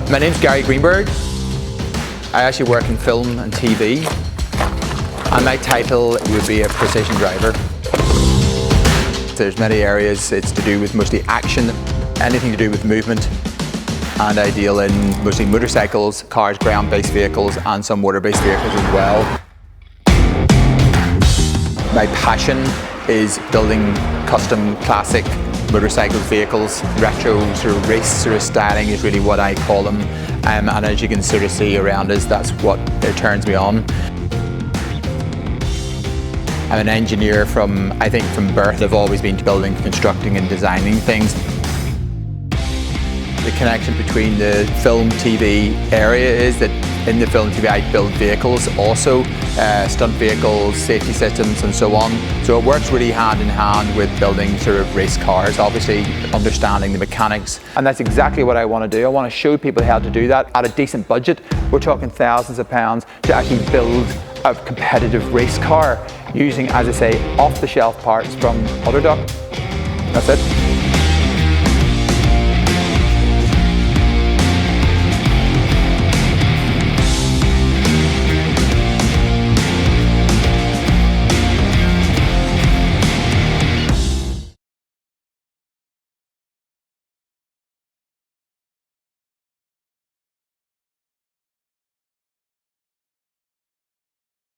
My name's Gary Greenberg. I actually work in film and TV, and my title would be a precision driver. There's many areas. It's to do with mostly action, anything to do with movement, and I deal in mostly motorcycles, cars, ground-based vehicles, and some water-based vehicles as well. My passion is building custom classic motorcycle vehicles. Retro sort of race sort of styling is really what I call them, and as you can sort of see around us, that's what turns me on. I'm an engineer from birth. I've always been building, constructing and designing things. The connection between the film TV area is that in the film TV I build vehicles also, stunt vehicles, safety systems and so on. So it works really hand in hand with building sort of race cars, obviously understanding the mechanics. And that's exactly what I want to do. I want to show people how to do that at a decent budget. We're talking thousands of pounds to actually build a competitive race car using, as I say, off-the-shelf parts from Autodoc. That's it.